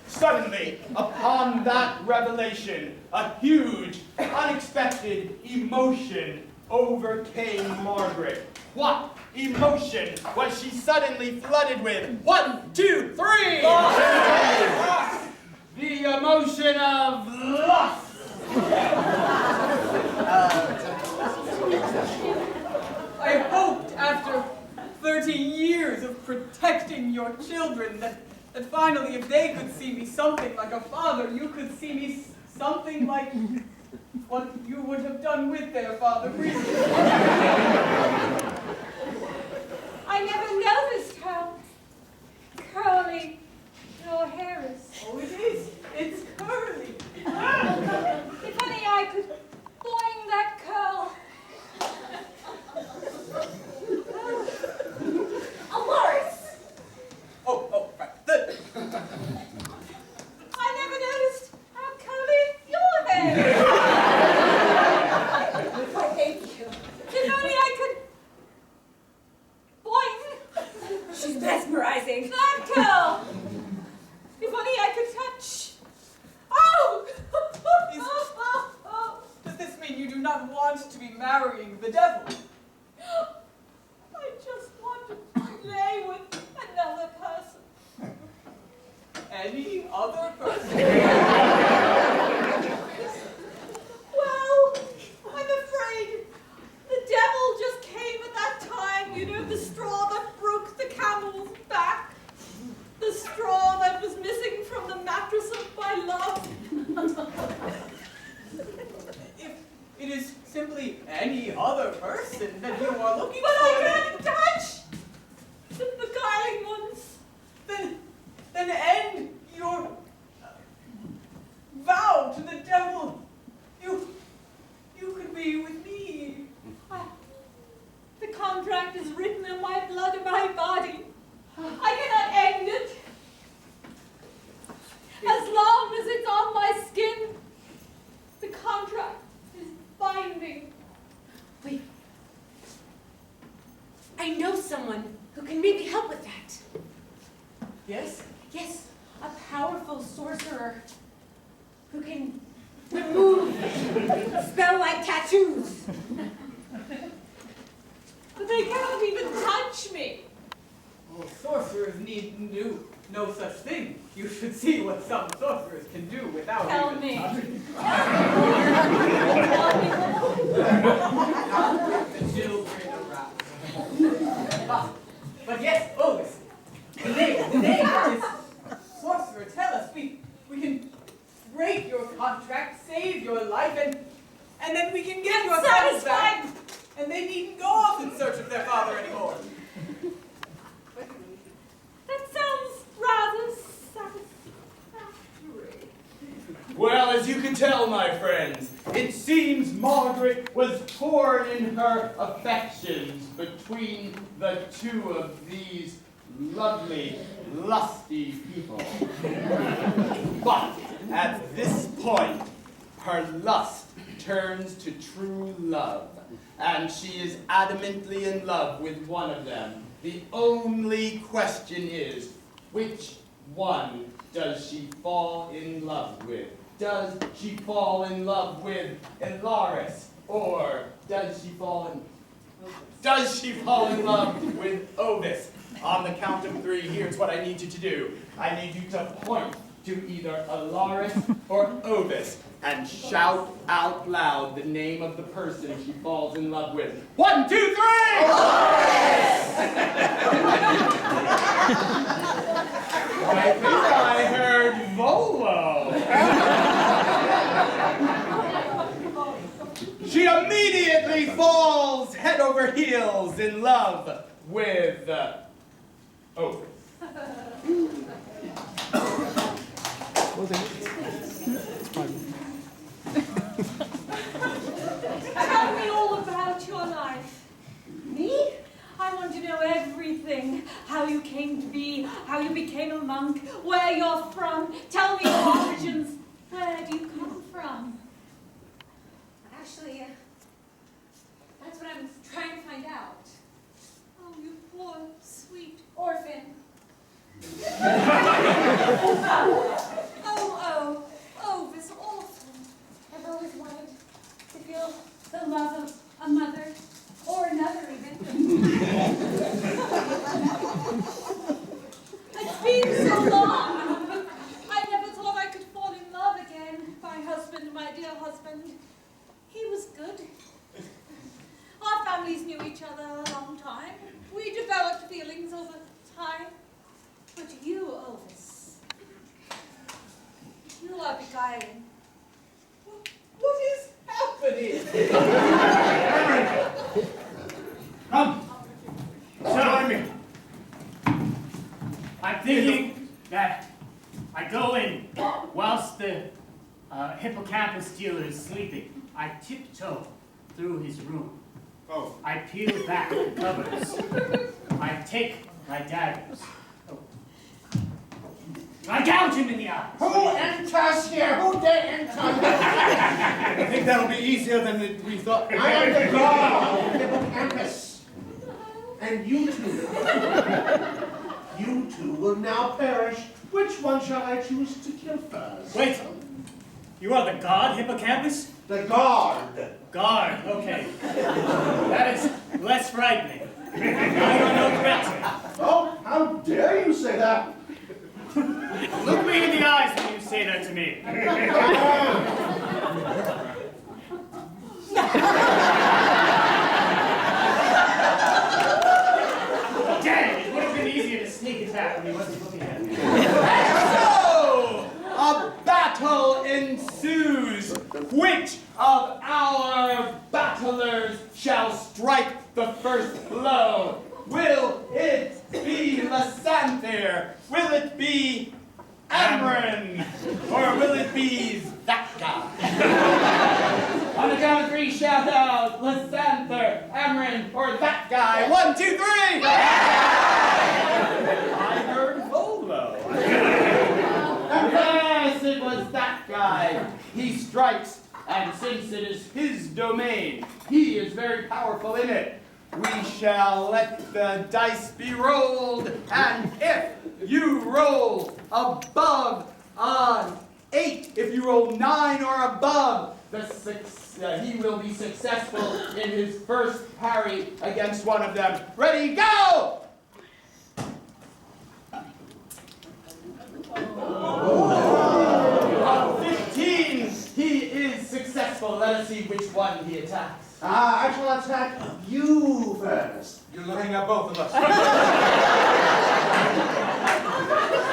Suddenly, upon that revelation, a huge, unexpected emotion overcame Margaret. What emotion was she suddenly flooded with? 1, 2, 3! The emotion of lust. I hoped after 30 years of protecting your children that finally, if they could see me something like a father, you could see me something like what you would have done with their father previously. I never noticed how curly your hair is. Oh, it is. It's curly. If only I could boing that curl. Morris! Oh, right. I never noticed how curly your hair is. Thank you. If only I could boing. She's mesmerizing. That curl. If only I could touch. Oh! Does this mean you do not want to be marrying the devil? I just want to play with another person. Any other person? Well, I'm afraid the devil just came at that time. You know, the straw that broke the camel's back. The straw that was missing from the mattress of my love. If it is simply any other person that you are looking But for, I can't touch the beguiling ones. then end your vow to the devil. You could be with me. The contract is written in my blood and my body. I cannot end it. As long as it's on my skin, the contract is binding. Wait. I know someone who can maybe help with that. Yes? Yes, a powerful sorcerer who can remove spell-like tattoos. But they cannot even touch me. Oh, sorcerers need do no such thing. You should see what some sorcerers can do without Tell even me. touching. The children around. But yes, Otis. The name of this sorcerer. Tell us. We can break your contract, save your life, and then we can get your sons back. And they needn't go off in search of their father anymore. That sounds rather satisfactory. Well, as you can tell, my friends, it seems Margaret was torn in her affections between the two of these lovely, lusty people. But at this point, her lust turns to true love, and she is adamantly in love with one of them. The only question is, which one does she fall in love with? Does she fall in love with Elaris, or does she fall in love with Ovis? On the count of 3, here's what I need you to do. I need you to point to either Elaris or Ovis and shout out loud the name of the person she falls in love with. 1, 2, 3! I think I heard Volo. She immediately falls head over heels in love with Ovis. Tell me all about your life. Me? I want to know everything. How you came to be, how you became a monk, where you're from. Tell me your origins. Where do you come from? Actually, that's what I'm trying to find out. Oh, you poor, sweet Orphan. Oh, this awful. I've always wanted to feel the love of a mother, or another even. It's been so long. I never thought I could fall in love again. My husband, my dear husband, he was good. Our families knew each other a long time. We developed feelings over time. But you, Ovis, you are beguiling. What is happening? Come, join me. I'm thinking that I go in whilst the hippocampus dealer is sleeping. I tiptoe through his room. Oh. I peel back the covers. I take my daggers. I gouge him in the eye. Who enters here? Who dare enter? I think that'll be easier than we thought. I am the god of hippocampus. And you two will now perish. Which one shall I choose to kill first? Wait, you are the god, hippocampus? The guard. Guard, okay. That is less frightening. I don't know threat. Oh, how dare you say that? Look me in the eyes when you say that to me. Dang, it would have been easier to sneak attack when he wasn't looking at me. So, a battle ensues. Which of our battlers shall strike the first blow? Will it be Lysanther? Will it be Amron? Or will it be that guy? On the count of three, shout out, Lysanther, Amron, or that guy. 1, 2, 3! I heard Volo. Yes, it was that guy. He strikes, and since it is his domain, he is very powerful in it. We shall let the dice be rolled, and if you roll above an 8, if you roll 9 or above, he will be successful in his first parry against one of them. Ready, go! On 15, he is successful. Let us see which one he attacks. I shall attack you first. You're looking at both of us.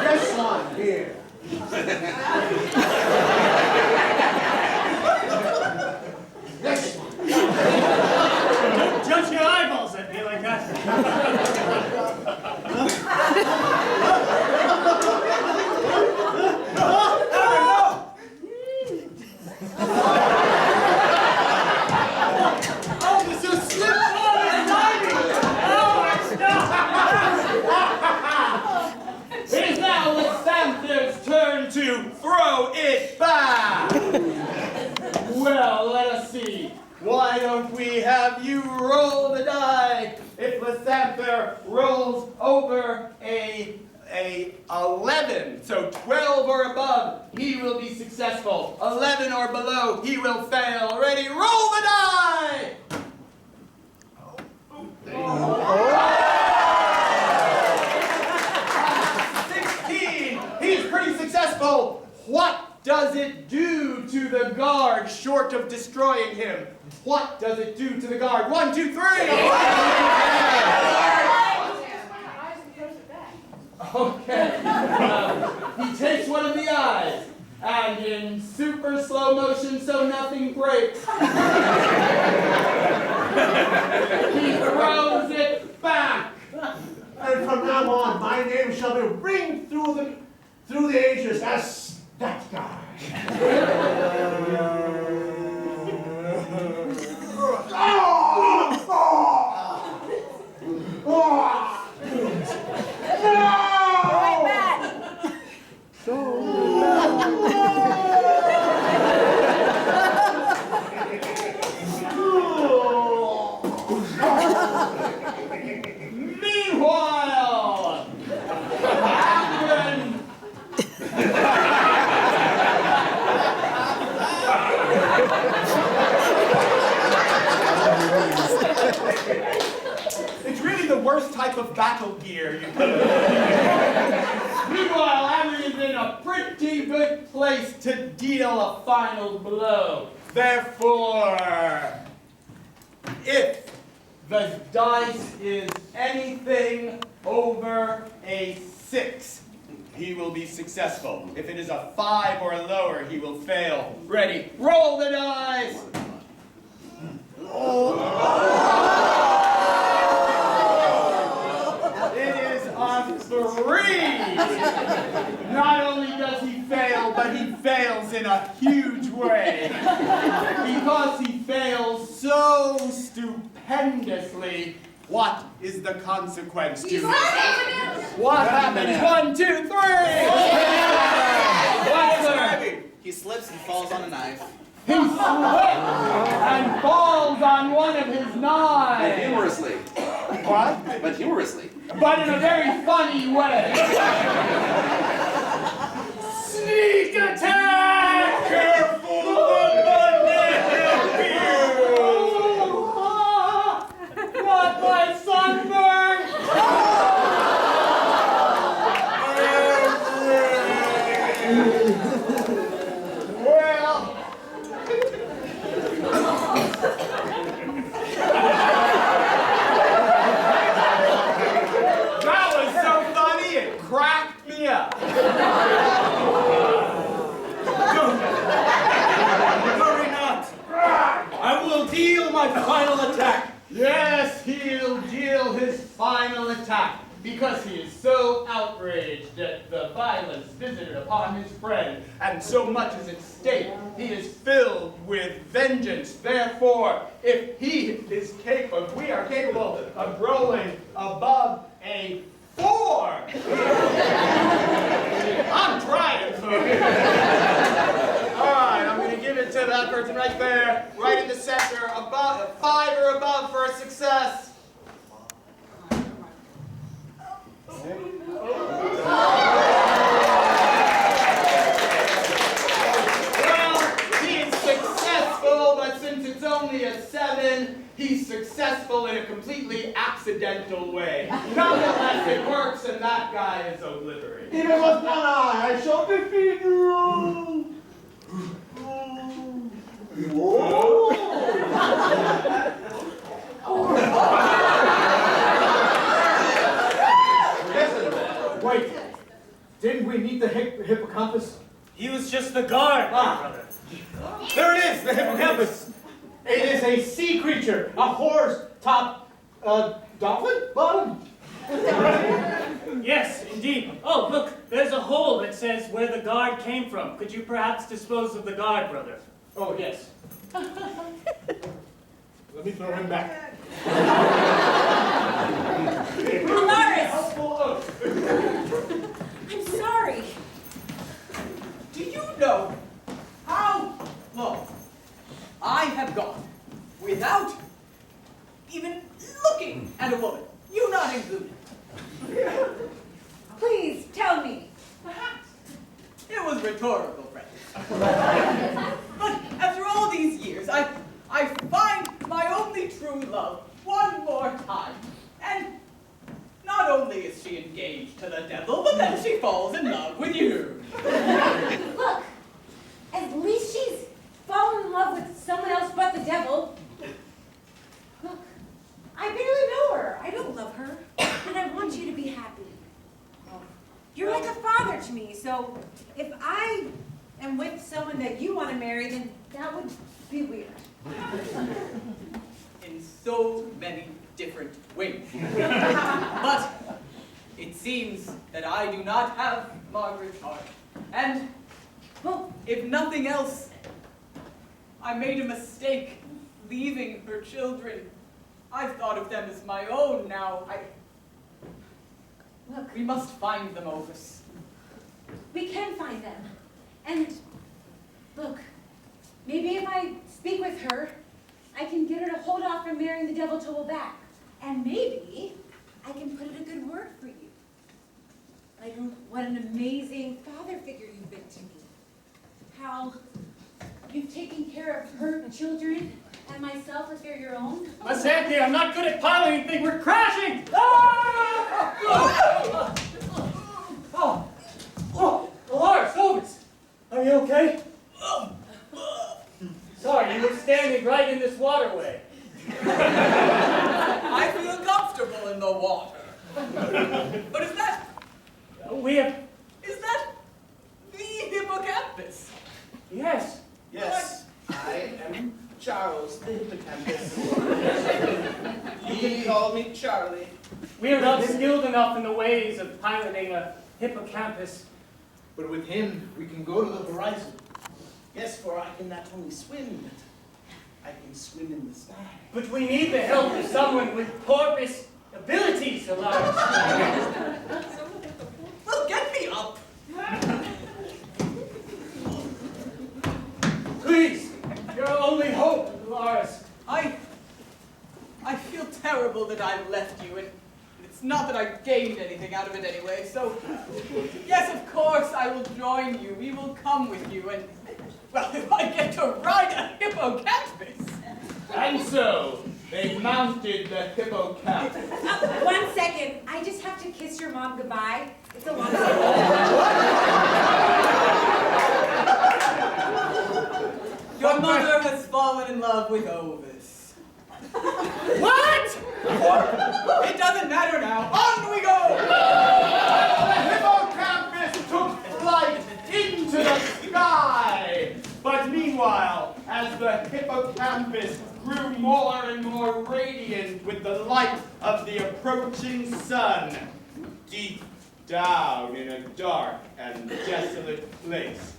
This one here. This one. Don't judge your eyeballs at me like that. It is now Lysanther's turn to throw it back. Well, let us see. Why don't we have you roll the die? If Lysanther rolls over a 11, so 12 or above, he will be successful. 11 or below, he will fail. Ready? Roll the die! 16! He's pretty successful. What does it do to the guard short of destroying him? What does it do to the guard? 1, 2, 3! Okay. He takes one of the eyes, and in super slow motion so nothing breaks, he throws it back. And from now on, my name shall be ringed through the ages as that guy. Meanwhile, Amron type of battle gear you can Meanwhile, Amory is in a pretty good place to deal a final blow. Therefore, if the dice is anything over a 6, he will be successful. If it is a 5 or lower, he will fail. Ready, roll the dice! It is a 3! Not only does he fail, but he fails in a huge way. Because he fails so stupendously, what is the consequence to him? What happens? 1, 2, 3! He slips and falls on a knife. He slips and falls on one of his But knives. humorously. What? But humorously. But in a very funny way. Sneak attack! Careful, the not my sunburn! Well, that was so funny it cracked me up. Worry not. I will deal my final attack. Yes, he'll deal his final attack because he is so outraged at the violence visited upon his friend, and so much is at stake. He is filled with vengeance. Therefore, if he is capable, we are capable of rolling above a 4. I'm trying, folks. All right, I'm going to give it to that person right there, right in the center, above 5 or above for a success. Well, he is successful, but since it's only a 7, he's successful in a completely accidental way. Nonetheless, it works, and that guy is obliterated. Even with one eye, I shall defeat you. Wait. Didn't we meet the hippocampus? He was just the guard, my brother. There it is, the hippocampus. It is a sea creature, a horse-top, dolphin bottom. Yes, indeed. Oh, look, there's a hole that says where the guard came from. Could you perhaps dispose of the guard, brother? Oh, yes. Let me throw him back. Polaris! I'm sorry. Do you know how long I have gone without even looking at a woman? You not included. Please tell me. Perhaps. It was rhetorical, friend. But after all these years, I find my only true love one more time. And not only is she engaged to the devil, but then she falls in love with you. Look, at least she's fallen in love with someone else but the devil. Look, I barely know her. I don't love her. And I want you to be happy. You're like a father to me, so if I am with someone that you want to marry, then that would be weird. In so many different ways. But it seems that I do not have Margaret's heart. And, well, if nothing else, I made a mistake leaving her children. I've thought of them as my own now. Look, We must find them, Opus. we can find them. And look, maybe if I speak with her, I can get her to hold off from marrying the devil till we're back. And maybe I can put in a good word for you. Like what an amazing father figure you've been to me. How you've taken care of her children And myself if you're your own? Mazanthe, I'm not good at piloting anything. We're crashing! Lars, Silvers, are you okay? Sorry, you were standing right in this waterway. I feel comfortable in the water. But is that the hippocampus? Yes. Yes, I am Charles, the hippocampus. You can call me Charlie. We are not skilled enough in the ways of piloting a hippocampus. But with him, we can go to the horizon. Yes, for I can not only swim, but I can swim in the sky. But we need the help of someone with porpoise abilities, Lars. Well, get me up. Please, your only hope, Lars. I feel terrible that I left you, and it's not that I gained anything out of it anyway, so yes, of course, I will join you. We will come with you, and, well, if I get to ride a hippocampus. And so, they mounted the hippocampus. 1 second. I just have to kiss your mom goodbye. It's a long Your mother has fallen in love with Ovis. What? It doesn't matter now. On we go! The hippocampus took flight into the sky. But meanwhile, as the hippocampus grew more and more radiant with the light of the approaching sun, deep down in a dark and desolate place,